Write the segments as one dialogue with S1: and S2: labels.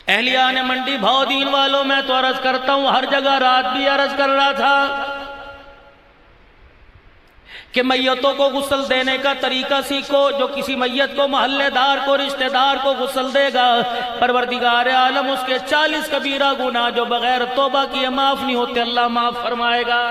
S1: اہلیہ نے منڈی بھاؤ دین والوں، میں تو عرض کرتا ہوں، ہر جگہ رات بھی عرض کر رہا تھا کہ میتوں کو غسل دینے کا طریقہ سیکھو۔ جو کسی میت کو، محلے دار کو، رشتہ دار کو غسل دے گا، پروردگار عالم اس کے 40 کبیرہ گناہ جو بغیر توبہ کیے معاف نہیں ہوتے، اللہ معاف فرمائے گا۔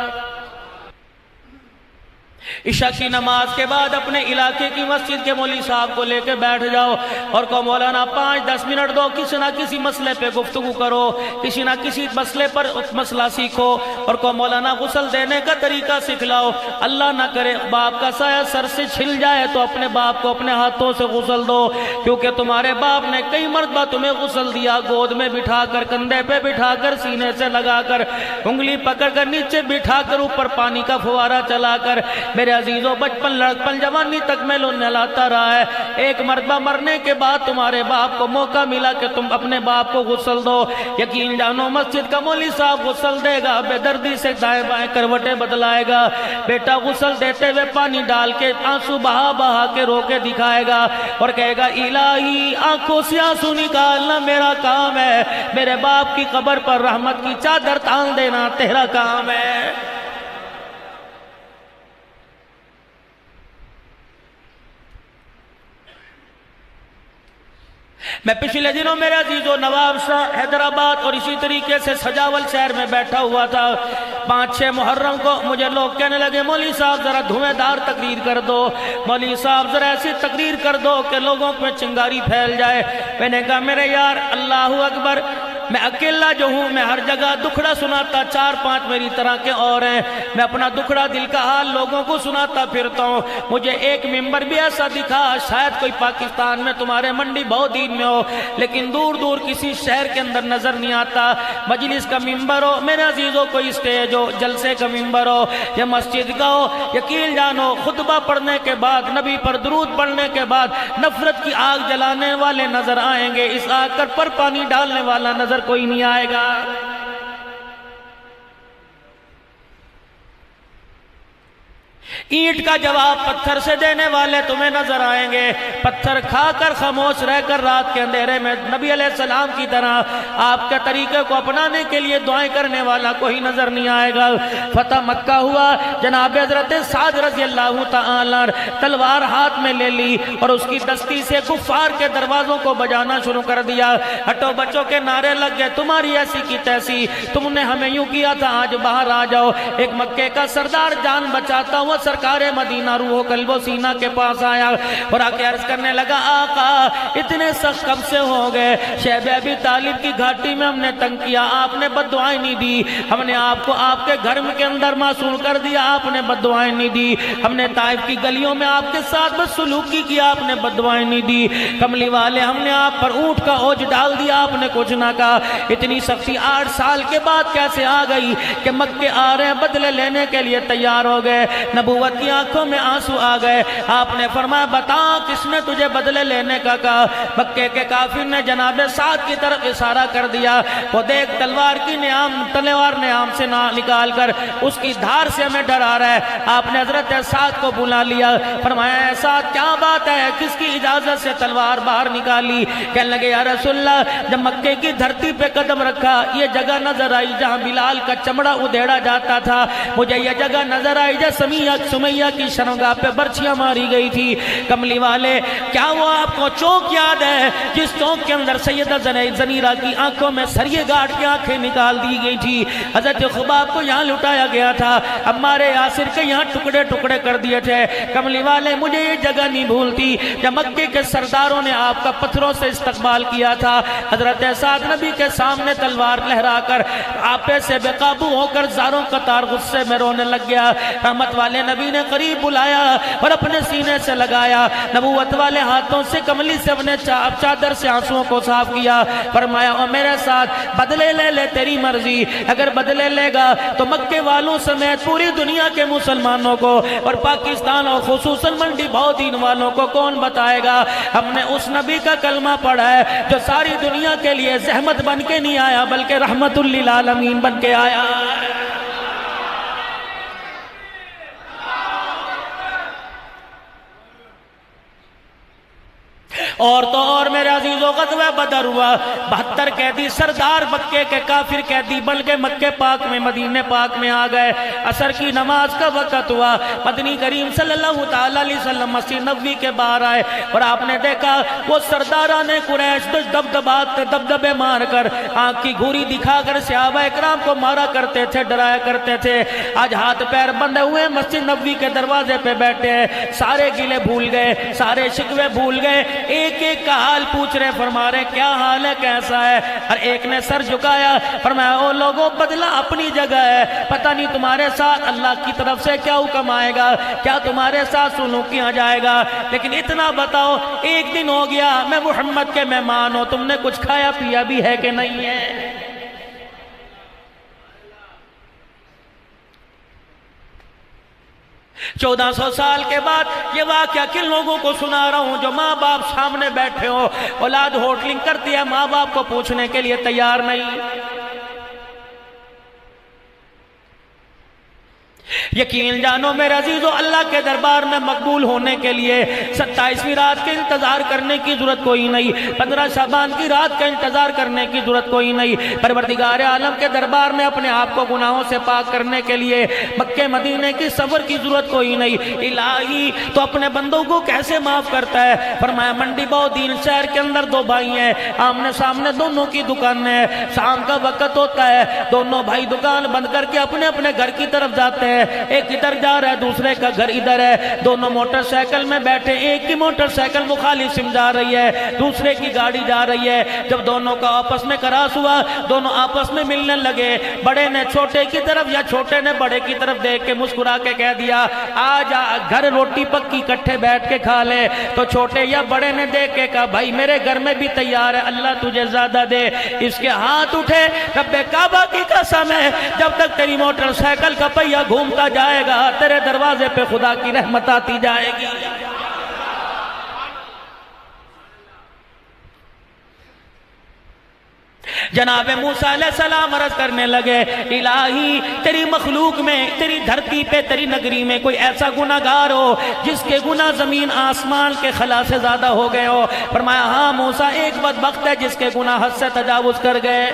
S1: عشاء کی نماز کے بعد اپنے علاقے کی مسجد کے مولوی صاحب کو لے کے بیٹھ جاؤ اور کہو مولانا 5-10 منٹ دو، کسی نہ کسی مسئلے پہ گفتگو کرو، کسی نہ کسی مسئلے پر مسئلہ سیکھو، اور کہو مولانا غسل دینے کا طریقہ سکھلاؤ۔ اللہ نہ کرے باپ کا سایہ سر سے چھل جائے تو اپنے باپ کو اپنے ہاتھوں سے غسل دو، کیونکہ تمہارے باپ نے کئی مرتبہ تمہیں غسل دیا، گود میں بٹھا کر، کندھے پہ بٹھا کر، سینے سے لگا کر، انگلی پکڑ کر، نیچے بٹھا کر، اوپر پانی کا فوارہ چلا کر۔ میرے عزیزوں، بچپن لڑکپن جوانی تک میں نہلاتا رہا ہے۔ ایک مرتبہ مرنے کے بعد تمہارے باپ کو موقع ملا کہ تم اپنے باپ کو غسل دو، یقین جانو مسجد کا مولوی صاحب غسل دے گا، بے دردی سے دائیں بائیں کروٹیں بدلائے گا، بیٹا غسل دیتے ہوئے پانی ڈال کے آنسو بہا بہا کے رو کے دکھائے گا اور کہے گا الہی آنکھوں سے آنسو نکالنا میرا کام ہے، میرے باپ کی قبر پر رحمت کی چادر تان دینا تیرا کام ہے۔ میں پچھلے دنوں میرے عزیزو نواب شاہ حیدرآباد اور اسی طریقے سے سجاول شہر میں بیٹھا ہوا تھا۔ 5-6 محرم کو مجھے لوگ کہنے لگے مولوی صاحب ذرا دھویں دار تقریر کر دو، مولوی صاحب ذرا ایسی تقریر کر دو کہ لوگوں میں چنگاری پھیل جائے۔ میں نے کہا میرے یار اللہ اکبر، میں اکیلا جو ہوں، میں ہر جگہ دکھڑا سناتا، 4-5 میری طرح کے اور ہیں، میں اپنا دکھڑا دل کا حال لوگوں کو سناتا پھرتا ہوں۔ مجھے ایک ممبر بھی ایسا دکھا، شاید کوئی پاکستان میں تمہارے منڈی بہو دین میں ہو، لیکن دور دور کسی شہر کے اندر نظر نہیں آتا۔ مجلس کا ممبر ہو میرے عزیزوں، کوئی اسٹیج ہو، جلسے کا ممبر ہو یا مسجد کا ہو، یقین جانو خطبہ پڑھنے کے بعد، نبی پر درود پڑھنے کے بعد نفرت کی آگ جلانے والے نظر آئیں گے، اس آگ پر پانی ڈالنے والا نظر کوئی نہیں آئے گا۔ اینٹ کا جواب پتھر سے دینے والے تمہیں نظر آئیں گے، پتھر کھا کر خاموش رہ کر رات کے اندھیرے میں نبی علیہ السلام کی طرح آپ کے طریقے کو اپنانے کے لیے دعائیں کرنے والا کوئی نظر نہیں آئے گا۔ فتح مکہ ہوا، جناب حضرت سعد رضی اللہ تعالی تلوار ہاتھ میں لے لی اور اس کی دستی سے کفار کے دروازوں کو بجانا شروع کر دیا۔ ہٹو بچوں کے نعرے لگ گئے، تمہاری ایسی کی تیسی، تم نے ہمیں یوں کیا تھا، آج باہر آ جاؤ۔ ایک مکے کا سردار جان بچاتا ہوا سرکار مدینہ روح و قلب و سینہ کے پاس آیا اور آ کے عرض کرنے لگا آقا اتنے سخت کب سے ہو گئے؟ شیب ابی طالب کی گھاٹی میں ہم نے تنگ کیا، آپ نے بد دعائیں نہیں دی، ہم نے آپ کو آپ کے گھر کے اندر معصوم کر دیا، آپ نے بد دعائیں نہیں دی، ہم نے طائف کی گلیوں میں آپ کے ساتھ بد سلوکی کیا، آپ نے بد دعائیں نہیں دی، کملی والے ہم نے آپ پر اونٹ کا اوج ڈال دیا، آپ نے کچھ نہ کہا۔ اتنی سختی 8 سال کے بعد کیسے آ گئی کہ مکے آ رہے ہیں، بدلے لینے کے لیے تیار ہو گئے، نبوت کی آنکھوں میں آنسو آ گئے۔ آپ نے فرمایا بتا کس نے تجھے بدلے لینے کا کہا؟ مکے کے کافر نے جناب سعد کی طرف اشارہ کر دیا، وہ دیکھ تلوار نیام سے نکال کر اس کی دھار سے ہمیں ڈرا رہا ہے۔ آپ نے حضرت سعد کو بلا لیا، فرمایا سعد کیا بات ہے، کس کی اجازت سے تلوار باہر نکالی؟ کہنے لگے یا رسول اللہ جب مکے کی دھرتی پہ قدم رکھا یہ جگہ نظر آئی جہاں بلال کا چمڑا ادھیڑا جاتا تھا، مجھے یہ جگہ نظر آئی جہاں سمیہ کی شرمگاہ پہ برچیاں ماری گئی تھی۔ کملی والے کیا وہ آپ کو چوک یاد ہے جس چوک کے اندر سیدہ زنیرہ کی آنکھوں میں سریے گاڑ کی آنکھیں نکال دی گئی تھی؟ حضرت خباب کو یہاں لٹایا گیا تھا، عمار یاسر کے یہاں ٹکڑے ٹکڑے کر دیے تھے۔ کملی والے مجھے یہ جگہ نہیں بھولتی جب مکے کے سرداروں نے آپ کا پتھروں سے استقبال کیا تھا، حضرت سعد نبی کے سامنے تلوار لہرا کر آپے سے بے قابو ہو کر زاروں قطار غصے میں رونے لگ گیا۔ رحمت والے نبی نے قریب بلایا اور اپنے سینے سے لگایا، نبوت والے ہاتھوں سے کملی سے اپنے چادر سے آنسوؤں کو صاف کیا، فرمایا او میرے ساتھ بدلے لے لے تیری مرضی، اگر بدلے لے گا تو مکے والوں سمیت پوری دنیا کے مسلمانوں کو اور پاکستان اور خصوصاً منڈی بھاؤ دین والوں کو کون بتائے گا ہم نے اس نبی کا کلمہ پڑھا ہے جو ساری دنیا کے لیے زحمت بن کے نہیں آیا بلکہ رحمت للعالمین بن کے آیا۔ اور تو اور میرے عزیزو غزوہ بدر ہوا، 72 قیدی سردار مکے کے کافر قیدی بن کے مکے پاک میں مدینے پاک میں آ گئے۔ عصر کی نماز کا وقت ہوا، مدنی کریم صلی اللہ تعالیٰ علیہ وسلم مسجد نبوی کے باہر آئے اور آپ نے دیکھا وہ سرداران قریش دبدبے مار کر آنکھ کی گھوری دکھا کر صحابہ اکرام کو مارا کرتے تھے، ڈرایا کرتے تھے۔ آج ہاتھ پیر بندھے ہوئے مسجد نبوی کے دروازے پہ بیٹھے ہیں، سارے گلے بھول گئے، سارے شکوے بھول گئے، ایک ایک کا حال پوچھ رہے، فرما رہے کیا حال ہے، کیسا ہے؟ ہر ایک نے سر جھکایا، فرمایا او لوگوں بدلہ اپنی جگہ ہے، پتہ نہیں تمہارے ساتھ اللہ کی طرف سے کیا حکم آئے گا، کیا تمہارے ساتھ سلوک کیا جائے گا، لیکن اتنا بتاؤ ایک دن ہو گیا میں محمد کے مہمان ہوں، تم نے کچھ کھایا پیا بھی ہے کہ نہیں ہے؟ 1400 سال کے بعد یہ واقعہ کن لوگوں کو سنا رہا ہوں جو ماں باپ سامنے بیٹھے ہو، اولاد ہوٹلنگ کرتی ہے، ماں باپ کو پوچھنے کے لیے تیار نہیں۔ یقین جانو میرے عزیزو، اللہ کے دربار میں مقبول ہونے کے لیے 27ویں رات کے انتظار کرنے کی ضرورت کوئی نہیں، 15 شعبان کی رات کا انتظار کرنے کی ضرورت کوئی نہیں۔ پروردگار عالم کے دربار میں اپنے آپ کو گناہوں سے پاک کرنے کے لیے مکے مدینے کی سفر کی ضرورت کوئی نہیں۔ الہی تو اپنے بندوں کو کیسے معاف کرتا ہے؟ فرمایا منڈی بہودین شہر کے اندر 2 بھائی ہیں، آمنے سامنے دونوں کی دکان ہے، شام کا وقت ہوتا ہے، دونوں بھائی دکان بند کر کے اپنے اپنے گھر کی طرف جاتے ہیں، ایک ادھر جا رہا ہے دوسرے کا گھر ادھر ہے، دونوں موٹر سائیکل میں بیٹھے، ایک کی موٹر سائیکل مخالف سمت جا رہی ہے، دوسرے کی گاڑی جا رہی ہے۔ جب دونوں کا آپس میں کراس ہوا، دونوں آپس میں ملنے لگے، بڑے نے چھوٹے کی طرف یا چھوٹے نے بڑے کی طرف دیکھ کے مسکرا کے کہہ دیا آج گھر روٹی پکی اکٹھے بیٹھ کے کھا لے، تو چھوٹے یا بڑے نے دیکھ کے کہا بھائی میرے گھر میں بھی تیار ہے، اللہ تجھے زیادہ دے۔ اس کے ہاتھ اٹھے، رب کعبہ کی قسم ہے جب تک تیری موٹر سائیکل کا پہیہ گھومتا جائے گا تیرے دروازے پہ خدا کی رحمت آتی جائے گی۔ جناب موسیٰ علیہ السلام عرض کرنے لگے الہی تیری مخلوق میں، تیری دھرتی پہ، تیری نگری میں کوئی ایسا گناہگار ہو جس کے گناہ زمین آسمان کے خلا سے زیادہ ہو گئے ہو؟ فرمایا ہاں موسیٰ، ایک بدبخت ہے جس کے گناہ حد سے تجاوز کر گئے۔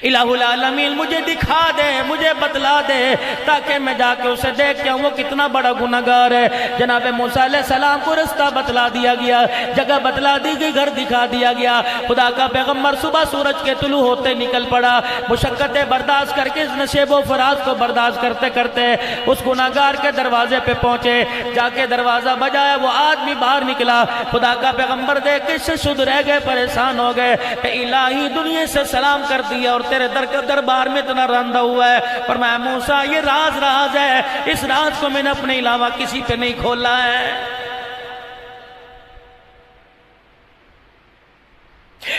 S1: الہ العالمین مجھے دکھا دے، مجھے بتلا دے تاکہ میں جا کے اسے دیکھ کے وہ کتنا بڑا گناہگار ہے۔ جناب موسیٰ علیہ السلام کو رستہ بتلا دیا گیا، جگہ بتلا دی گئی، گھر دکھا دیا گیا۔ خدا کا پیغمبر صبح سورج کے طلوع ہوتے نکل پڑا، مشقتیں برداشت کر کے اس نشیب و فراز کو برداشت کرتے کرتے اس گناہگار کے دروازے پہ پہنچے، جا کے دروازہ بجایا، وہ آدمی باہر نکلا۔ خدا کا پیغمبر دیکھ کے شد رہ گئے، پریشان ہو گئے کہ الہی دنیا سے سلام کر دیا اور تیرے دربار میں اتنا راندہ ہوا ہے۔ فرمایا موسیٰ یہ راز ہے، اس راز کو میں نے اپنے علاوہ کسی پہ نہیں کھولا ہے۔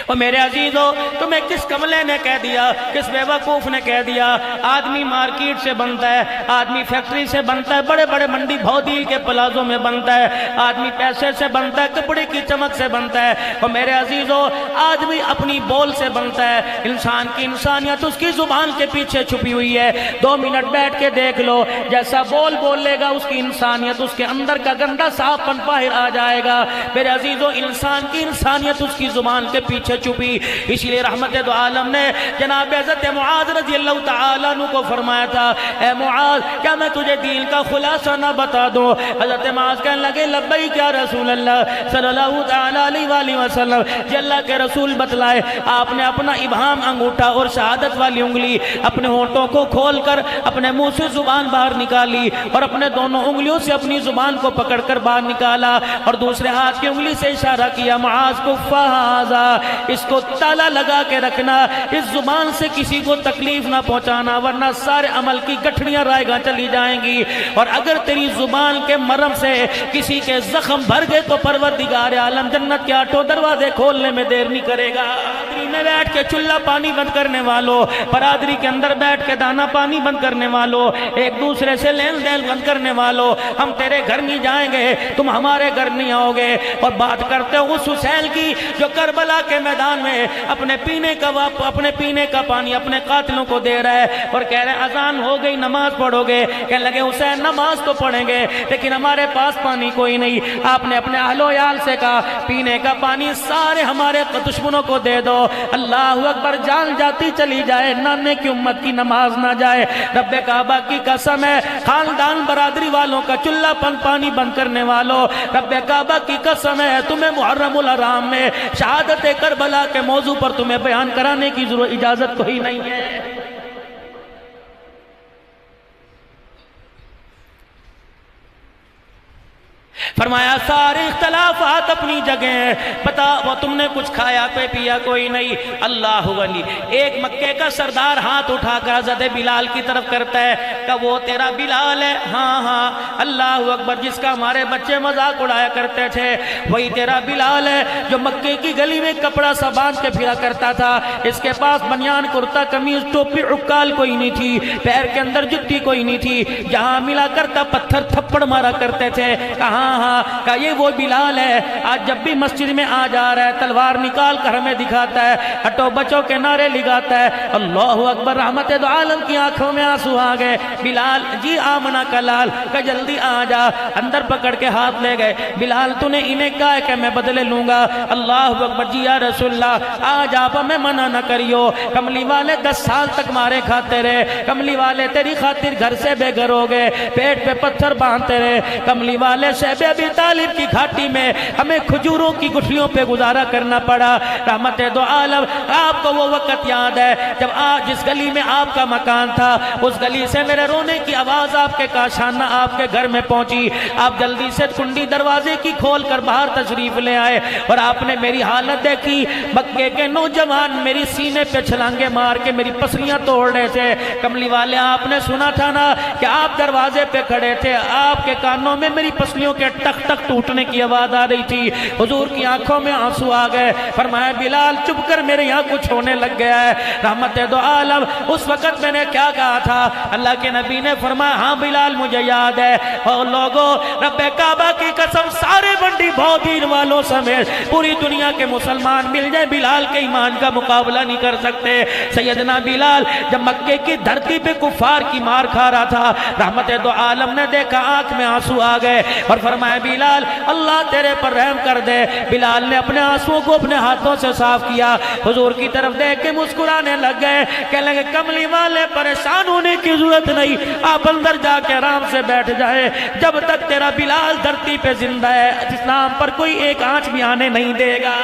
S1: اور میرے عزیزو تمہیں کس کملے نے کہہ دیا، کس بے وقوف نے کہہ دیا آدمی مارکیٹ سے بنتا ہے، آدمی فیکٹری سے بنتا ہے، بڑے بڑے منڈی بھودیل کے پلازوں میں بنتا ہے، آدمی پیسے سے بنتا ہے، کپڑے کی چمک سے بنتا ہے۔ اور میرے عزیزو آدمی اپنی بول سے بنتا ہے، انسان کی انسانیت اس کی زبان کے پیچھے چھپی ہوئی ہے۔ 2 منٹ بیٹھ کے دیکھ لو، جیسا بول لے گا اس کی انسانیت، اس کے اندر کا گندہ صاف پن باہر آ جائے گا۔ میرے عزیزو انسان کی انسانیت اس کی زبان کے پیچھے چھپی، اسی لیے رحمت دو عالم نے جناب حضرت معاذ رضی اللہ تعالیٰ عنہ کو فرمایا تھا اے معاذ کیا میں تجھے دین کا خلاصہ نہ بتا دوں؟ حضرت معاذ کہنے لگے لبیک یا رسول اللہ صلی اللہ تعالیٰ علیہ وآلہ وسلم، جی اللہ کے رسول بتلائے۔ آپ نے اپنا ابہام انگوٹھا اور شہادت والی انگلی اپنے ہونٹوں کو کھول کر اپنے منہ سے زبان باہر نکالی اور اپنے دونوں انگلیوں سے اپنی زبان کو پکڑ کر باہر نکالا اور دوسرے ہاتھ کی انگلی سے اشارہ کیا معاذ کف ھذا، اس کو تالا لگا کے رکھنا، اس زبان سے کسی کو تکلیف نہ پہنچانا ورنہ سارے عمل کی گٹھڑیاں رائے گاں چلی جائیں گی، اور اگر تیری زبان کے مرم سے کسی کے زخم بھر گئے تو پروردگار عالم جنت کے 8 دروازے کھولنے میں دیر نہیں کرے گا۔ برادری میں بیٹھ کے چولہا پانی بند کرنے والوں، برادری کے اندر بیٹھ کے دانا پانی بند کرنے والوں، ایک دوسرے سے لین دین بند کرنے والوں، ہم تیرے گھر نہیں جائیں گے، تم ہمارے گھر نہیں آؤ گے۔ اور بات کرتے ہو اس حسین کی جو کربلا کے میدان میں اپنے پینے کا پانی اپنے قاتلوں کو دے رہا ہے، اور کہہ رہے اذان ہو گئی نماز پڑھو گے۔ کہنے لگے حسین نماز تو پڑھیں گے لیکن ہمارے پاس پانی کوئی نہیں۔ آپ نے اپنے اہل و عیال سے کہا پینے کا پانی سارے ہمارے دشمنوں کو دے دو۔ اللہ اکبر، جان جاتی چلی جائے، نانے کی امت کی نماز نہ جائے۔ رب کعبہ کی قسم ہے، خاندان برادری والوں کا چولہا پانی بند کرنے والوں، رب کعبہ کی قسم ہے، تمہیں محرم الحرام میں شہادت کربلا کے موضوع پر تمہیں بیان کرانے کی ضرورت اجازت کوئی نہیں ہے۔ فرمایا سارے اختلافات اپنی جگہ ہیں، پتا وہ تم نے کچھ کھایا پیا کوئی نہیں۔ اللہ ولی ایک مکے کا سردار ہاتھ اٹھا کر حضرت بلال کی طرف کرتا ہے کہ وہ تیرا بلال ہے؟ ہاں ہاں۔ اللہ اکبر، جس کا ہمارے بچے مذاق اڑایا کرتے تھے وہی تیرا بلال ہے جو مکے کی گلی میں کپڑا سا باندھ کے پھرا کرتا تھا۔ اس کے پاس بنیان کرتا قمیض ٹوپی عکال کوئی نہیں تھی، پیر کے اندر جتی کوئی نہیں تھی، جہاں ملا کرتا پتھر تھپڑ مارا کرتے تھے۔ کہاں کہا یہ وہ بلال ہے، آج جب بھی مسجد میں آ جا رہا ہے تلوار نکال کر ہمیں دکھاتا ہے، ہٹو بچوں کے نعرے لگاتا ہے۔ اللہ اکبر، رحمت دو عالم کی آنکھوں میں آنسو آ گئے۔ بلال جی آمنہ کا لال کہ جلدی آ جا، اندر پکڑ کے ہاتھ لے گئے۔ بلال تو نے انہیں کہا ہے کہ میں بدلے لوں گا۔ اللہ اکبر، جی یا رسول اللہ آج آپ ہمیں منع نہ کریو، کملی والے 10 سال تک مارے کھاتے رہے، کملی والے تیری خاطر گھر سے بے گھر ہو گئے، پیٹ پہ پتھر باندھتے رہے، کملی والے شیب ابی طالب کی گھاٹی میں ہمیں کھجوروں کی گٹھلیوں پہ گزارا کرنا پڑا۔ رحمت دو عالم، آپ کو وہ وقت یاد ہے جب جس گلی میں آپ کا مکان تھا اس گلی سے میرے رونے کی آواز آپ کے کاشانہ آپ کے گھر میں پہنچی، آپ جلدی سے کنڈی دروازے کی کھول کر باہر تشریف لے آئے اور آپ نے میری حالت دیکھی، مکے کے نوجوان میری سینے پہ چھلانگے مار کے میری پسلیاں توڑ رہے تھے۔ کملی والے آپ نے سنا تھا نا کہ آپ دروازے پہ کھڑے تھے، آپ کے کانوں میں میری پسلیوں کے ٹک ٹک ٹوٹنے کی آواز آ رہی تھی، حضور کی آنکھوں میں آنسو آ گئے۔ فرمایا بلال چپ کر، میرے یہاں کچھ ہونے لگ گیا ہے۔ رحمت دو عالم، اس وقت میں نے کیا کہا تھا؟ اللہ کے نبی نے فرمایا ہاں بلال مجھے یاد ہے۔ اور لوگوں، رب کعبہ کی قسم سارے بنڈی بھودیر والوں سمیت پوری دنیا کے مسلمان مل جائے بلال کے ایمان کا مقابلہ نہیں کر سکتے۔ سیدنا بلال جب مکے کی دھرتی پہ کفار کی مار کھا رہا تھا، رحمت دو عالم نے دیکھا، آنکھ میں آنسو آ گئے اور فرمایا بلال اللہ تیرے پر رحم کر دے۔ بلال نے اپنے آنسوؤں کو اپنے ہاتھوں سے صاف کیا، حضور کی طرف دیکھ کے مسکرانے لگ گئے، کہنے لگے کملی والے پریشان ہونے کی ضرورت نہیں، آپ اندر جا کے آرام سے بیٹھ جائے، جب تک تیرا بلال دھرتی پہ زندہ ہے اسلام پر کوئی ایک آنچ بھی آنے نہیں دے گا۔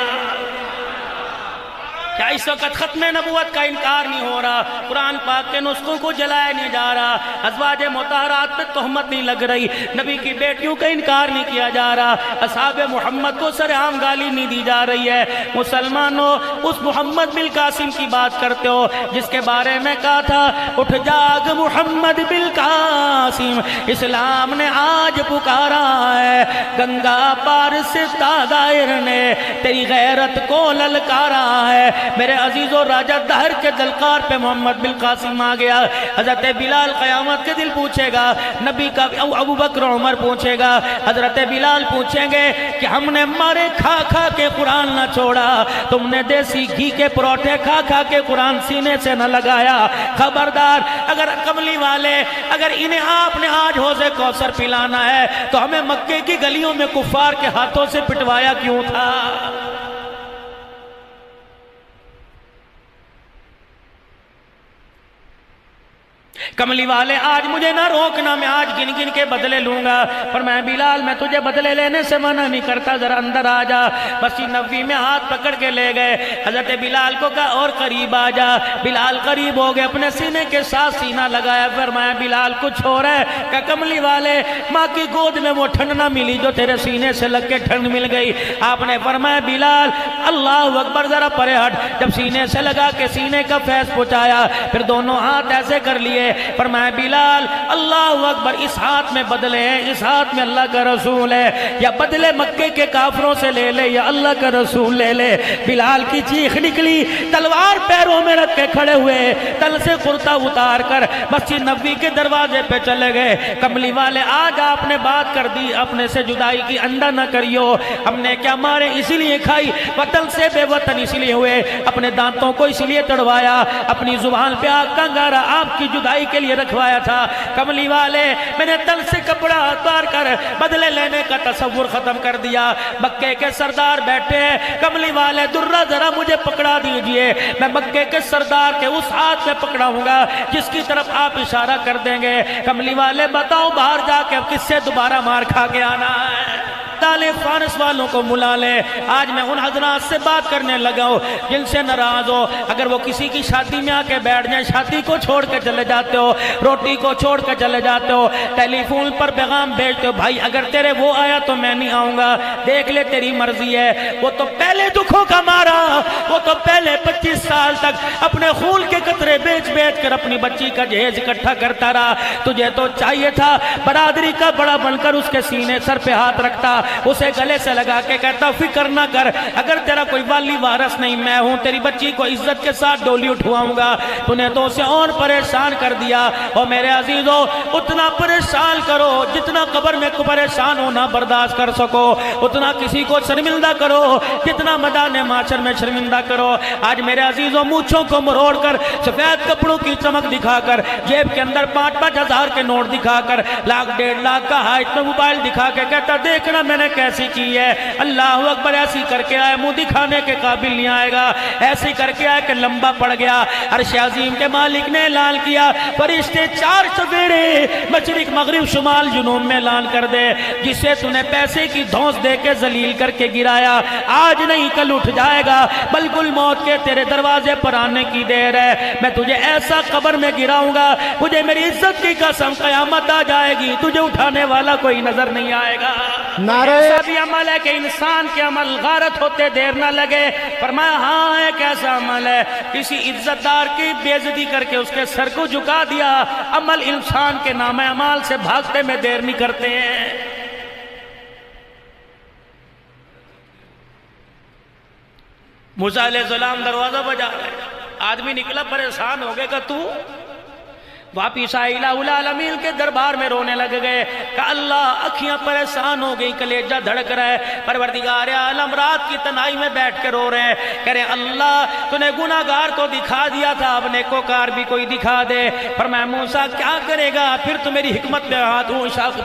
S1: کیا اس وقت ختم نبوت کا انکار نہیں ہو رہا؟ قرآن پاک کے نسخوں کو جلایا نہیں جا رہا، ازواج مطہرات پہ تہمت نہیں لگ رہی، نبی کی بیٹیوں کا انکار نہیں کیا جا رہا، اصحاب محمد کو سرعام گالی نہیں دی جا رہی ہے۔ مسلمانوں، اس محمد بالقاسم کی بات کرتے ہو جس کے بارے میں کہا تھا اٹھ جاگ محمد بالقاسم، اسلام نے آج پکارا ہے، گنگا پار سے تاغائر نے تیری غیرت کو للکارا ہے۔ میرے عزیز و راجہ دہر کے دلکار پہ محمد بالقاسم آ گیا۔ حضرت بلال قیامت کے دل پوچھے گا، نبی کا ابو بکر عمر پوچھے گا، حضرت بلال پوچھیں گے کہ ہم نے مارے کھا کھا کے قرآن نہ چھوڑا، تم نے دیسی گھی کے پروٹھے کھا کھا کے قرآن سینے سے نہ لگایا۔ خبردار، اگر کملی والے اگر انہیں آپ نے آج حوض کوثر پلانا ہے تو ہمیں مکے کی گلیوں میں کفار کے ہاتھوں سے پٹوایا کیوں تھا؟ کملی والے آج مجھے نہ روکنا، میں آج گن گن کے بدلے لوں گا۔ پر میں بلال میں تجھے بدلے لینے سے منع نہیں کرتا، ذرا اندر آ جا۔ مسجد نبوی میں ہاتھ پکڑ کے لے گئے، حضرت بلال کو کہا اور قریب آ جا۔ بلال قریب ہو گئے، اپنے سینے کے ساتھ سینہ لگایا، فرمایا بلال کچھ ہو رہا ہے؟ کہ کملی والے ماں کی گود میں وہ ٹھنڈ نہ ملی جو تیرے سینے سے لگ کے ٹھنڈ مل گئی۔ آپ نے فرمایا بلال اللہ اکبر، ذرا پرے ہٹ۔ جب سینے سے لگا کے سینے کا فیض پہنچایا، پھر دونوں ہاتھ ایسے کر لیے، فرمایا بلال اللہ اکبر، اس ہاتھ میں بدلے ہیں، اس ہاتھ میں اللہ کا رسول ہے، یا بدلے مکے کے کافروں سے لے لے یا اللہ کا رسول لے لے۔ بلال کی چیخ نکلی، تلوار پیروں میں رکھ کے کھڑے ہوئے، تل سے کرتا اتار کر مسجد نبوی کے دروازے پہ چلے گئے۔ کملی والے آج آپ نے بات کر دی، اپنے سے جدائی کی اندہ نہ کریو، ہم نے کیا مارے اسی لیے کھائی، وطن سے بے وطن اسی لیے ہوئے، اپنے دانتوں کو اسی لیے تڑوایا، اپنی زبان پہ آگ کا انگارہ آپ کی جدائی کے لیے رکھوایا تھا۔ کملی والے میں نے تل سے کپڑا اتار کر بدلے لینے کا تصور ختم کر دیا۔ مکے کے سردار بیٹھے ہیں، کملی والے درہ ذرا مجھے پکڑا دیجئے، میں مکے کے سردار کے اس ہاتھ میں پکڑاؤں گا جس کی طرف آپ اشارہ کر دیں گے۔ کملی والے بتاؤ باہر جا کے اب کس سے دوبارہ مار کھا کے آنا ہے؟ فارس والوں کو ملا لے۔ آج میں ان حضرات سے بات کرنے لگا ہوں جن سے ناراض ہو، اگر وہ کسی کی شادی میں آ کے بیٹھ جائیں، شادی کو چھوڑ کے چلے جاتے ہو، روٹی کو چھوڑ کے چلے جاتے ہو، ٹیلی فون پر پیغام بھیجتے ہو، بھائی اگر تیرے وہ آیا تو میں نہیں آؤں گا، دیکھ لے تیری مرضی ہے۔ وہ تو پہلے دکھوں کا مارا، وہ تو پہلے 25 سال تک اپنے خون کے قطرے بیچ بیچ کر اپنی بچی کا جہیز اکٹھا کرتا رہا۔ تجھے تو چاہیے تھا برادری کا بڑا بن کر اس کے سینے سر پہ ہاتھ رکھتا، اسے گلے سے لگا کے کہتا فکر نہ کر، اگر تیرا کوئی والی وارث نہیں میں ہوں، تیری بچی کو عزت کے ساتھ ڈولی اٹھواؤں گا۔ تو نے تو اسے اور پریشان کر دیا۔ اور میرے عزیزو اتنا پریشان کرو جتنا قبر میں پریشان ہونا برداشت کر سکو، اتنا کسی کو شرمندہ کرو جتنا میدان معاشر میں شرمندہ کرو۔ آج میرے عزیزو مونچھوں کو مروڑ کر، سفید کپڑوں کی چمک دکھا کر، جیب کے اندر 5-5 ہزار کے نوٹ دکھا کر، 1,00,000 1,50,000 کا ہائٹ میں موبائل دکھا کے کہتا دیکھنا میں نے کیسی کی ہے۔ اللہ اکبر، ایسی کر کے آئے منہ دکھانے کے قابل نہیں آئے گا، ایسی کر کے آئے کہ لمبا پڑ گیا۔ عرش عظیم کے مالک نے اعلان کیا فرشتے 4 چفیرے مشرق مغرب شمال جنوب میں اعلان کر دے، جسے تو نے پیسے کی دھونس دے کے ذلیل کر کے گرایا آج نہیں کل اٹھ جائے گا، بالکل موت کے تیرے دروازے پر آنے کی دیر ہے۔ میں تجھے ایسا قبر میں گراؤں گا، مجھے میری عزت کی قسم قیامت آ جائے گی تجھے اٹھانے والا کوئی نظر نہیں آئے گا۔ ایسا بھی عمل ہے کہ انسان کے عمل غارت ہوتے دیر نہ لگے۔ فرمایا ہاں ایک ایسا عمل ہے کسی عزت دار کی بے عزتی کر کے اس کے سر کو جھکا دیا، عمل انسان کے نام اعمال سے بھاگتے میں دیر نہیں کرتے ہیں۔ موسیٰ علیہ السلام دروازہ بجا رہے، آدمی نکلا پریشان ہو گئے کہ تو واپس آئے الہ العالمین کے دربار میں رونے لگ گئے کہ اللہ اکھیاں پریشان ہو گئی، کلیجہ دھڑک رہا ہے، پروردگار عالم رات کی تنہائی میں بیٹھ کے رو رہے ہیں، کہہ رہے اللہ تو نے گناہگار تو دکھا دیا تھا، اب نیکوکار بھی کوئی دکھا دے۔ فرمایا موسیٰ کیا کرے گا، پھر تو میری حکمت پہ ہاتھ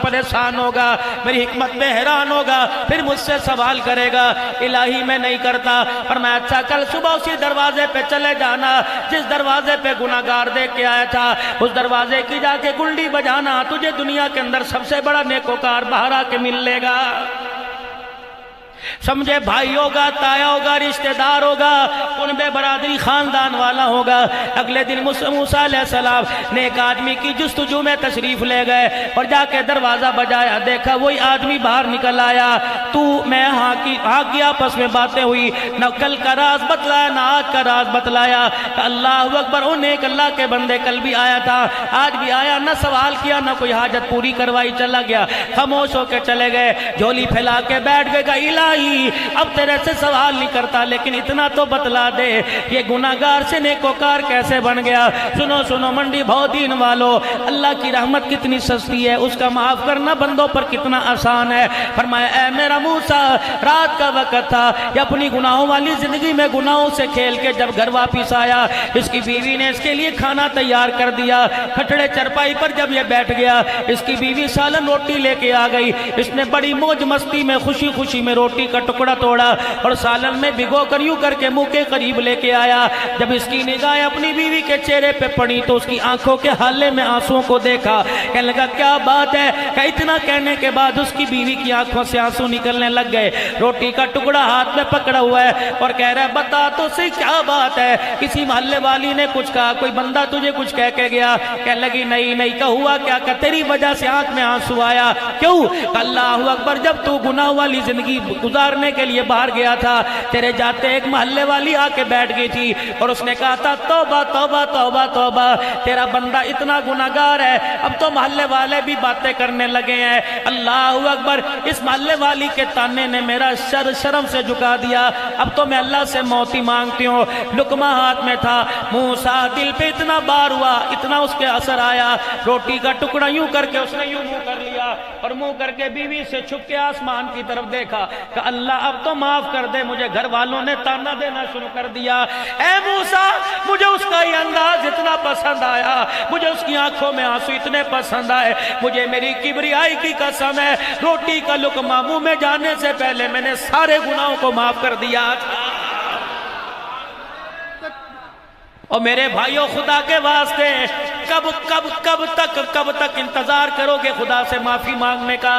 S1: پریشان ہوگا، میری حکمت پہ حیران ہوگا، پھر مجھ سے سوال کرے گا، الہی میں نہیں کرتا۔ فرمایا اچھا کل صبح اسی دروازے پہ چلے جانا جس دروازے پہ گناہگار دیکھ کے آیا تھا، اس دروازے کی جا کے گنڈی بجانا، تجھے دنیا کے اندر سب سے بڑا نیکوکار باہر آ کے مل لے گا۔ سمجھے بھائی ہوگا، تایا ہوگا، رشتہ دار ہوگا، ان بے برادری خاندان والا ہوگا۔ اگلے دن موسیٰ علیہ السلام نے ایک آدمی کی جستجو میں تشریف لے گئے اور جا کے دروازہ بجایا، دیکھا وہی آدمی باہر نکل آیا، تو میں ہاں کی آپس میں باتیں ہوئی، نہ کل کا راز بتلایا نہ آج کا راز بتلایا کہ اللہ اکبر، ان ایک اللہ کے بندے کل بھی آیا تھا آج بھی آیا، نہ سوال کیا نہ کوئی حاجت پوری کروائی، چلا گیا، خاموش ہو کے چلے گئے، جھولی پھیلا کے بیٹھ گئے کہ الہی اب تیرے سے سوال نہیں کرتا لیکن اتنا تو بتلا دے یہ گناہگار سے نیکوکار کیسے بن گیا۔ سنو منڈی بہت دین والو، اللہ کی رحمت کتنی سستی ہے، اس کا معاف کرنا بندوں پر کتنا آسان ہے۔ فرمایا اے میرا موسیٰ، رات کا وقت تھا، یہ اپنی گناہوں والی زندگی میں گناہوں سے کھیل کے جب گھر واپس آیا، اس کی بیوی نے اس کے لیے کھانا تیار کر دیا، کھٹڑے چرپائی پر جب یہ بیٹھ گیا، اس کی بیوی سالن روٹی لے کے آ گئی، اس نے بڑی موج مستی میں خوشی خوشی میں روٹی کا ٹکڑا توڑا اور سالن میں بھگو کر یوں کر کے منہ کے قریب لے کے آیا۔ جب اس کی نگاہیں اپنی بیوی کے چہرے پہ پڑی تو اس کی آنکھوں کے حالے میں آنسوؤں کو دیکھا، کہنے لگا کیا بات ہے، کہ اتنا کہنے کے بعد اس کی بیوی کی آنکھوں سے آنسو نکلنے لگ گئے، روٹی کا ٹکڑا ہاتھ میں پکڑا ہوا ہے اور کہہ رہا ہے بتا تو صحیح کیا بات ہے، کسی محلے والی نے کچھ کہا، کوئی بندہ تجھے کچھ کہہ کے گیا؟ کہنے لگی نہیں کہ ہوا کیا، کہ تیری وجہ سے آنکھ میں آنسو آیا، کیوں؟ کہ اللہ اکبر، جب تو گناہ والی زندگی گزارنے کے لیے باہر گیا تھا، تیرے جاتے ایک محلے والی آ کے بیٹھ گئی تھی اور اس نے کہا تھا توبہ توبہ توبہ توبہ، تیرا بندہ اتنا گناہگار ہے، اب تو محلے والے بھی باتیں کرنے لگے ہیں۔ اللہ اکبر، اس محلے والی کے تانے نے میرا شرم سے جھکا دیا، اب تو میں اللہ سے موت ہی مانگتی ہوں۔ لقمہ ہاتھ میں تھا، موسیٰ دل پہ اتنا بار ہوا، اتنا اس کے اثر آیا، روٹی کا ٹکڑا یوں کر کے اس نے یوں منہ کر لیا اور منہ کر کے بیوی سے چھپ کے آسمان کی طرف دیکھا کہ اللہ اب تو معاف کر دے، مجھے گھر والوں نے تانا دینا شروع کر دیا۔ اے موسیٰ، مجھے اس کا یہ انداز اتنا پسند آیا، مجھے اس کی آنکھوں میں آنسو اتنے پسند آئے، مجھے میری کبریائی کی قسم ہے، روٹی کا لقمہ منہ میں جانے سے پہلے میں نے سارے گناہوں کو معاف کر دیا تھا۔ اور میرے بھائیوں، خدا کے واسطے کب تک انتظار کرو گے خدا سے معافی مانگنے کا؟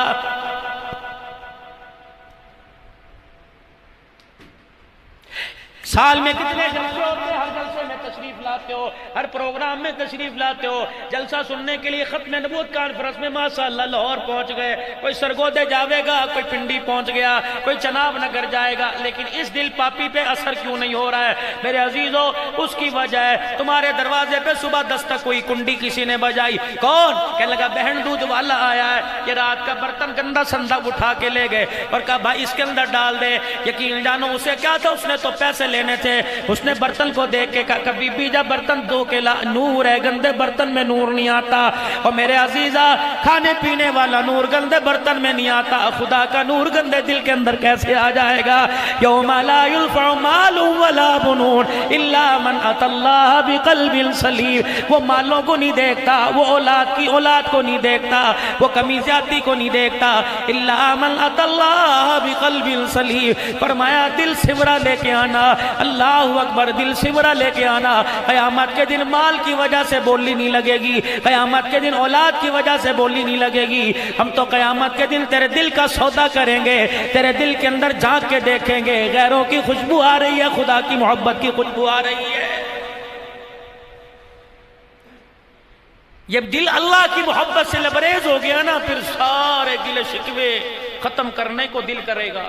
S1: سال میں کتنے جلسے ہوتے ہیں؟ ہر جلسے میں تشریف لاتے ہو، ہر پروگرام میں تشریف لاتے ہو، جلسہ سننے کے لیے ختم نبوت کانفرنس میں ماشاءاللہ لاہور پہنچ گئے، کوئی سرگودے جاوے گا، کوئی پنڈی پہنچ گیا، کوئی چناب نگر جائے گا، لیکن اس دل پاپی پہ اثر کیوں نہیں ہو رہا ہے؟ میرے عزیزو، اس کی وجہ ہے تمہارے دروازے پہ صبح دستک ہوئی، کنڈی کسی نے بجائی، کون؟ کہنے لگا بہن دودھ والا آیا ہے، یہ رات کا برتن گندا سندہ اٹھا کے لے گئے اور کہا بھائی اس کے اندر ڈال دے۔ یقین جانو اسے کیا تھا، اس نے تو پیسے لینے تھے، اس نے برتن کو دیکھ کے کہا کبھی بھی جب برتن دھو کے لا، نور ہے، گندے برتن میں نور نہیں آتا۔ اور میرے عزیزہ، کھانے پینے والا نور گندے برتن میں نہیں آتا، خدا کا نور گندے دل کے اندر کیسے آ جائے گا؟ یوم لا ينفع مال ولا بنون الا من اتى الله بقلب سلیم۔ وہ مالوں کو نہیں دیکھتا، وہ اولاد کو نہیں دیکھتا، وہ کمی زیادتی کو نہیں دیکھتا، الا من اتى الله بقلب سلیم۔ فرمایا دل سمرا لے کے آنا، اللہ اکبر، دل سمرا لے کے آنا۔ قیامت کے دن مال کی وجہ سے بولی نہیں لگے گی، قیامت کے دن اولاد کی وجہ سے بولی نہیں لگے گی۔ ہم تو قیامت کے دن تیرے دل کا سودا کریں گے، تیرے دل کے اندر جھانک کے دیکھیں گے، غیروں کی خوشبو آ رہی ہے، خدا کی محبت کی خوشبو آ رہی ہے۔ یہ دل اللہ کی محبت سے لبریز ہو گیا نا، پھر سارے گلے شکوے ختم کرنے کو دل کرے گا،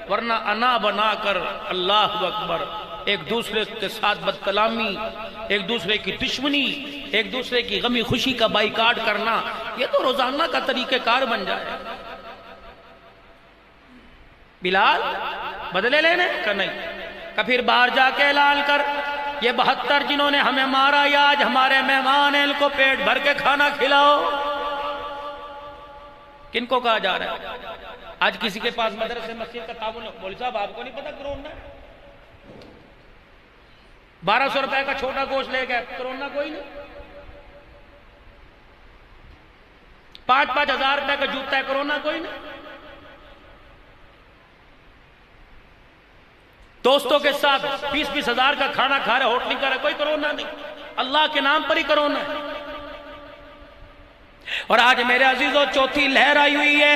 S1: ورنہ انا بنا کر اللہ اکبر ایک دوسرے کے ساتھ بد کلامی، ایک دوسرے کی دشمنی، ایک دوسرے کی غمی خوشی کا بائیکاٹ کرنا، یہ تو روزانہ کا طریقہ کار بن جائے۔ بلال بدلے لینے کا نہیں، کہ پھر باہر جا کے اعلان کر یہ 72 جنہوں نے ہمیں مارا یا آج ہمارے مہمان ہیں، ان کو پیٹ بھر کے کھانا کھلاؤ۔ کن کو کہا جا رہا ہے؟ آج کسی کے پاس مدرسے مسجد کا تعاون، مولوی صاحب آپ کو نہیں پتا کرونا ہے؟ 1200 روپے کا چھوٹا گوشت لے گئے، کرونا کوئی نہیں؟ 5-5 ہزار روپے کا جوتا ہے، کرونا کوئی نہیں؟ دوستوں کے ساتھ 20-20 ہزار کا کھانا کھا رہے، ہوٹل نہیں کر رہے، کوئی کرونا نہیں، اللہ کے نام پر ہی کرونا ہے۔ اور آج میرے عزیزوں چوتھی لہر آئی ہوئی ہے،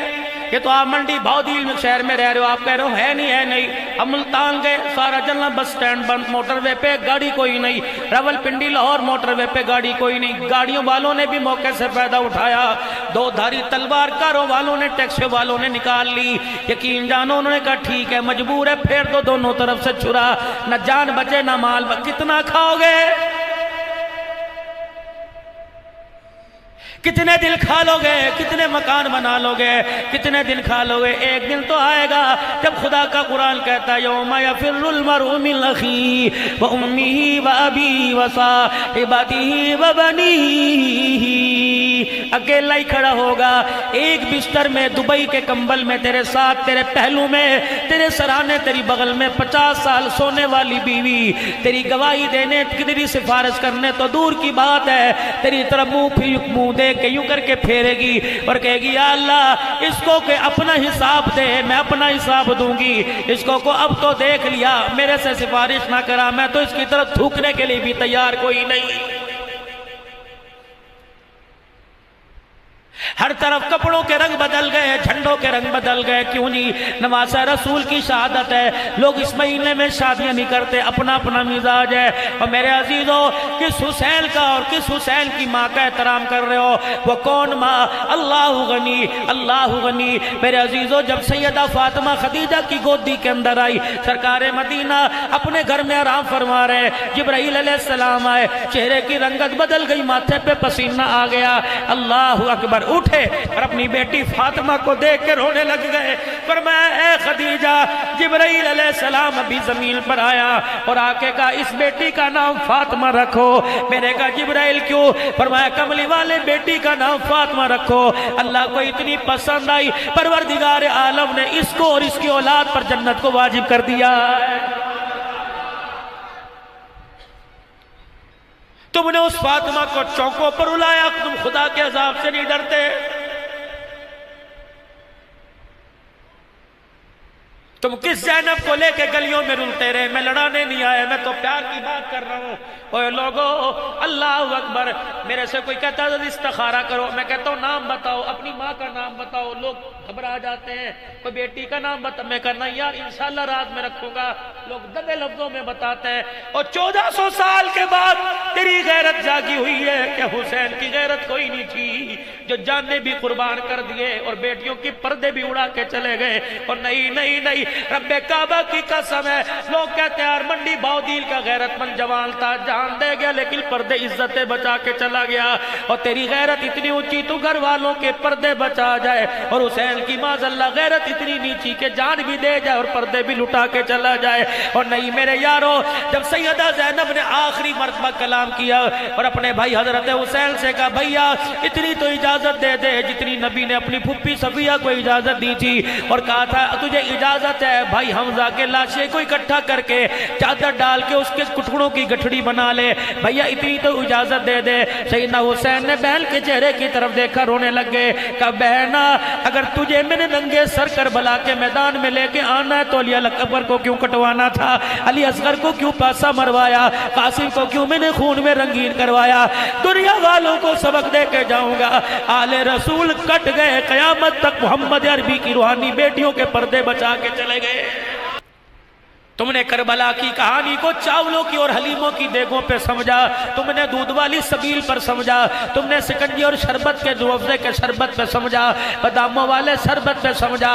S1: یہ تو آپ منڈی بھاؤدیل شہر میں رہ رہے ہو، آپ کہہ رہے ہو ہے نہیں، ہم ملتان گئے، سارا جلنا بس سٹینڈ بند، موٹر وے پہ گاڑی کوئی نہیں، راول پنڈی لاہور موٹر وے پہ گاڑی کوئی نہیں، گاڑیوں والوں نے بھی موقع سے فائدہ اٹھایا، 2 دھاری تلوار کاروں والوں نے، ٹیکسی والوں نے نکال لی۔ یقین جانو انہوں نے کہا ٹھیک ہے مجبور ہے، پھیر دو دونوں طرف سے چھرا، نہ جان بچے نہ مال، کتنا کھاؤ گے؟ کتنے دل کھا لو گے؟ کتنے مکان بنا لو گے؟ کتنے دن کھا لو گے؟ ایک دن تو آئے گا جب خدا کا قرآن کہتا ہے یوم یفر المرء من اخیہ وامہ وابیہ وصاحبتہ وبنیہ، اکیلا ہی کھڑا ہوگا ایک بستر میں، دبئی کے کمبل میں، تیرے ساتھ، تیرے پہلو میں، تیرے سرانے، تیری بغل میں 50 سال سونے والی بیوی، تیری گواہی دینے، تیری سفارش کرنے تو دور کی بات ہے، تیری طرف منہ دے کہ یوں کر کے پھیرے گی اور کہے گی یا اللہ اس کو کہ اپنا حساب دے، میں اپنا حساب دوں گی، اس کو اب تو دیکھ لیا، میرے سے سفارش نہ کرا، میں تو اس کی طرف تھوکنے کے لیے بھی تیار کوئی نہیں۔ ہر طرف کپڑوں کے رنگ بدل گئے، جھنڈوں کے رنگ بدل گئے. کیوں جی؟ نواسہ رسول کی شہادت ہے. لوگ اس مہینے میں شادیاں نہیں کرتے، اپنا اپنا مزاج ہے. اور میرے عزیزو، کس حسین کا اور کس حسین کی ماں کا احترام کر رہے ہو؟ وہ کون ماں؟ اللہ غنی، اللہ غنی. میرے عزیزو، جب سیدہ فاطمہ خدیجہ کی گودی کے اندر آئی، سرکار مدینہ اپنے گھر میں آرام فرما رہے، جبرائیل علیہ السلام آئے، چہرے کی رنگت بدل گئی، ماتھے پہ پسینہ آ گیا. اللہ اکبر. اٹھے اور اپنی بیٹی فاطمہ کو دیکھ کے رونے لگ گئے. فرمایا اے خدیجہ، جبرائیل علیہ السلام ابھی زمین پر آیا اور آ کے کہا اس بیٹی کا نام فاطمہ رکھو. میں نے کہا جبرائیل کیوں؟ فرمایا کملی والے بیٹی کا نام فاطمہ رکھو. اللہ کو اتنی پسند آئی، پروردگار عالم نے اس کو اور اس کی اولاد پر جنت کو واجب کر دیا. تم نے اس فاطمہ کو چوکوں پر الایا، تم خدا کے عذاب سے نہیں ڈرتے؟ تم کس زینب کو لے کے گلیوں میں رلتے رہے؟ میں لڑانے نہیں آیا، میں تو پیار کی بات کر رہا ہوں. اوے لوگو، اللہ اکبر. میرے سے کوئی کہتا ہے استخارہ کرو، میں کہتا ہوں نام بتاؤ، اپنی ماں کا نام بتاؤ. لوگ گھبرا جاتے ہیں. کوئی بیٹی کا نام بتا، میں کہنا یار انشاءاللہ رات میں رکھوں گا. لوگ دبے لفظوں میں بتاتے ہیں. اور 1400 سال کے بعد تیری غیرت جاگی ہوئی ہے کہ حسین کی غیرت کوئی نہیں تھی، جو جانیں بھی قربان کر دیے اور بیٹیوں کی پردے بھی اڑا کے چلے گئے. اور نہیں نہیں نہیں، رب کعبہ کی قسم ہے. لوگ کہتے ہیں یار منڈی باودیل کا غیرت مند جوان تھا، جان دے گیا لیکن پردے عزتیں بچا کے چلا گیا. اور تیری غیرت اتنی اونچی تو گھر والوں کے پردے بچا جائے، اور حسین کی معاذ اللہ غیرت اتنی نیچی کہ جان بھی دے جائے اور پردے بھی لٹا کے چلا جائے. اور نہیں میرے یارو، جب سیدہ زینب نے آخری مرتبہ کلام کیا اور اپنے بھائی حضرت حسین سے کہا بھیا اتنی تو اجازت دے دے جتنی نبی نے اپنی پھپھی صفیہ کو اجازت دی تھی، اور کہا تھا تجھے اجازت ہے بھائی حمزہ کے لاشیں کو اکٹھا کر کے چادر ڈال کے اس کے ٹکڑوں کی گٹھڑی بنا لے، بھیا اتنی تو اجازت دے دے. سیدنا حسین نے بہن کے چہرے کی طرف دیکھا، رونے لگ گئے. کہا بہنا اگر تجھے میں نے ننگے سر کربلا کے میدان میں لے کے آنا ہے تو علی اکبر کو کیوں کٹوانا تھا؟ علی اصغر کو کیوں پاسا مروایا؟ قاسم کو کیوں میں نے خون میں رنگین کروایا؟ دنیا والوں کو سبق دے کے جاؤں گا. آل رسول کٹ گئے، قیامت تک محمد عربی کی روحانی بیٹیوں کے پردے بچا کے چلے گئے. تم نے کربلا کی کہانی کو چاولوں کی اور حلیموں کی دیگوں پہ سمجھا، تم نے دودھ والی سبیل پر سمجھا، تم نے سکنجی اور شربت کے روزے کے شربت پہ سمجھا، باداموں والے شربت پہ سمجھا.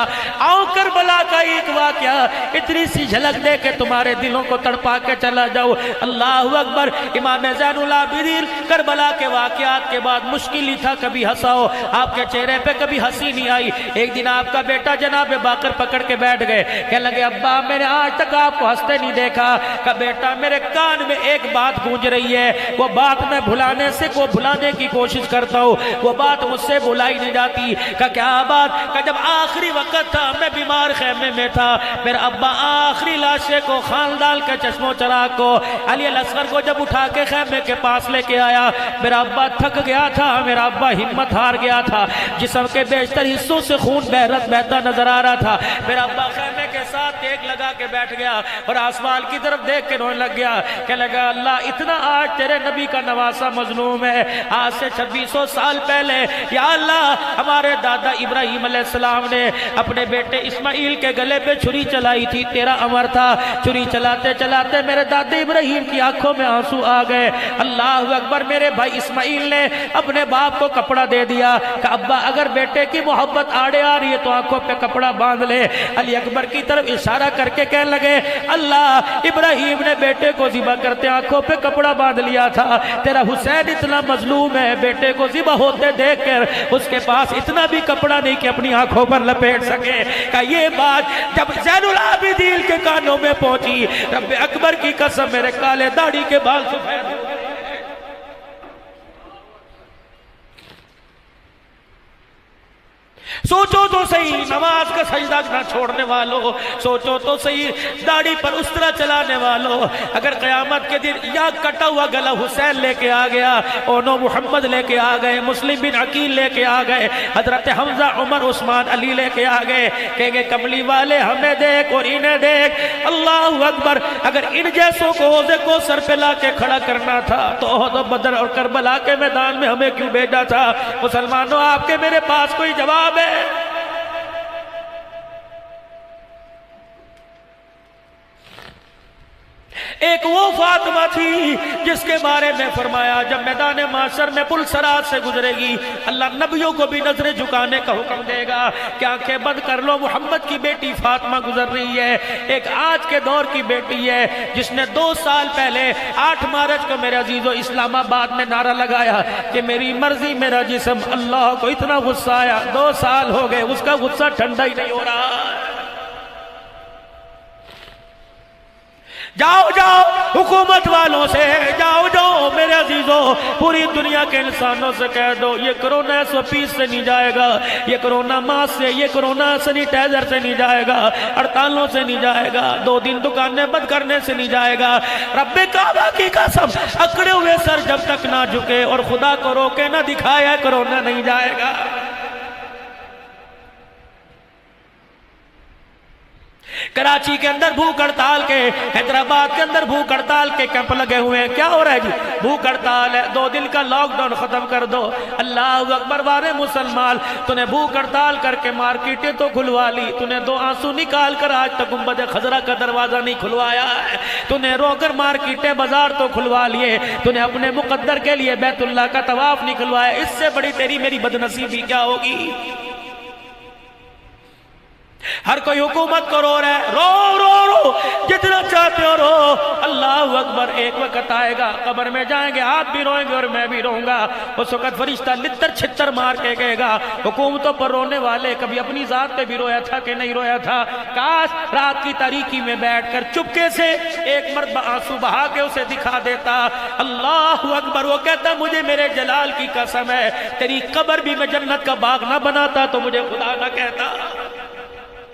S1: آؤ کربلا کا ایک واقعہ اتنی سی جھلک دے کہ تمہارے دلوں کو تڑپا کے چلا جاؤ. اللہ اکبر. امام زین العابدین کربلا کے واقعات کے بعد مشکل ہی تھا کبھی ہنساؤ، آپ کے چہرے پہ کبھی ہنسی نہیں آئی. ایک دن آپ کا بیٹا جناب باقر پکڑ کے بیٹھ گئے، کہنے لگے ابا میں نے آج تک آپ کو ہنستے نہیں دیکھا. کہ بیٹا میرے کان میں ایک بات گونج رہی ہے، وہ بات میں بھلانے سے کو بھلانے کی کوشش کرتا ہوں، وہ بات مجھ سے بھلائی نہیں جاتی. کہ کیا بات؟ کہ جب آخری وقت تھا میں بیمار خیمے میں تھا، میرا ابا آخری لاشے کو خاندان کے چشم و چراغ کو علی الاصغر کو جب اٹھا کے خیمے کے پاس لے کے آیا، میرا ابا تھک گیا تھا، میرا ابا ہمت ہار گیا تھا، جسم کے بیشتر حصوں سے خون بہتا نظر آ رہا تھا. میرا ابا خیمے کے ساتھ ٹیک لگا کے بیٹھ گیا اور آسمان کی طرف دیکھ کے رونے لگ گیا. کہنے لگا اللہ اتنا آج تیرے نبی کا نواسہ مظلوم ہے. آج سے 2600 سال پہلے یا اللہ ہمارے دادا ابراہیم علیہ السلام نے اپنے بیٹے اسماعیل کے گلے پہ چھری چلائی تھی، تیرا امر تھا. چھری چلاتے چلاتے میرے دادا ابراہیم کی آنکھوں میں آنسو آ گئے. اللہ اکبر. میرے بھائی اسماعیل نے اپنے باپ کو کپڑا دے دیا کہ ابا اگر بیٹے کی محبت آڑے آ رہی ہے تو آنکھوں پہ کپڑا باندھ لے. علی اکبر کی طرف اشارہ کر کے کہنے لگے اللہ ابراہیم نے بیٹے کو ذبح کرتے آنکھوں پہ کپڑا باندھ لیا تھا، تیرا حسین اتنا مظلوم ہے بیٹے کو ذبح ہوتے دیکھ کر اس کے پاس اتنا بھی کپڑا نہیں کہ اپنی آنکھوں پر لپیٹ سکے. کہ یہ بات جب زین العابدین کے کانوں میں پہنچی، رب اکبر کی قسم میرے کالے داڑھی کے بال سفید ہو گئے. سوچو تو صحیح نماز کا سجدہ نہ چھوڑنے والوں، سوچو تو صحیح داڑھی پر اس طرح چلانے والوں، اگر قیامت کے دن یا کٹا ہوا گلا حسین لے کے آ گیا، اونو محمد لے کے آ گئے، مسلم بن عقیل لے کے آ گئے، حضرت حمزہ عمر عثمان علی لے کے آ گئے، کہیں گے کملی والے ہمیں دیکھ اور انہیں دیکھ، اللہ اکبر، اگر ان جیسوں کو حوض کوثر پہ لا کے کھڑا کرنا تھا تو احد و بدر اور کربلا کے میدان میں ہمیں کیوں بھیجا تھا؟ مسلمانوں آپ کے میرے پاس کوئی جواب ہے؟ ایک وہ فاطمہ تھی جس کے بارے میں فرمایا جب میدان معاشر میں پل صراط سے گزرے گی اللہ نبیوں کو بھی نظریں جھکانے کا حکم دے گا کہ آنکھیں بند کر لو، محمد کی بیٹی فاطمہ گزر رہی ہے، ایک آج کے دور کی بیٹی ہے جس نے 2 سال پہلے 8 مارچ کو میرے عزیزو اسلام آباد میں نعرہ لگایا کہ میری مرضی میرا جسم، اللہ کو اتنا غصہ آیا، 2 سال ہو گئے اس کا غصہ ٹھنڈا ہی نہیں ہو رہا۔ جاؤ جاؤ حکومت والوں سے، جاؤ جاؤ میرے عزیزو پوری دنیا کے انسانوں سے کہہ دو یہ کرونا 120 سے نہیں جائے گا، یہ کرونا ماسک سے، یہ کرونا سینیٹائزر سے نہیں جائے گا، ہڑتالوں سے نہیں جائے گا، 2 دن دکانیں بند کرنے سے نہیں جائے گا۔ رب کعبہ کی قسم اکڑے ہوئے سر جب تک نہ جھکے اور خدا کو روکے نہ دکھایا کرونا نہیں جائے گا۔ کراچی کے اندر بھوک ہڑتال کے، حیدرآباد کے اندر بھوک ہڑتال کے کیمپ لگے ہوئے ہیں، کیا ہو رہا ہے جی؟ بھوک ہڑتال ہے، 2 دن کا لاک ڈاؤن ختم کر دو۔ اللہ اکبر، وارے مسلمان، تو نے بھوک ہڑتال کر کے مارکیٹیں تو کھلوا لی، تو نے 2 آنسو نکال کر آج تک گنبد خضرا کا دروازہ نہیں کھلوایا ہے، تو نے رو کر مارکیٹیں بازار تو کھلوا لیے، تو نے اپنے مقدر کے لیے بیت اللہ کا طواف نہیں کھلوایا، اس سے بڑی تیری میری بدنصیبی کیا ہوگی؟ ہر کوئی حکومت کو رو رہا ہے، رو رو رو جتنا چاہتے ہو رو۔ اللہ اکبر، ایک وقت آئے گا قبر میں جائیں گے، آپ بھی روئیں گے اور میں بھی روں گا، اس وقت فرشتہ لتر چھتر مار کے کہے گا حکومتوں پر رونے والے کبھی اپنی ذات پہ بھی رویا تھا کہ نہیں رویا تھا؟ کاش رات کی تاریکی میں بیٹھ کر چپکے سے ایک مرتبہ آنسو بہا کے اسے دکھا دیتا۔ اللہ اکبر، وہ کہتا مجھے میرے جلال کی قسم ہے تیری قبر بھی میں جنت کا باغ نہ بناتا تو مجھے خدا نہ کہتا۔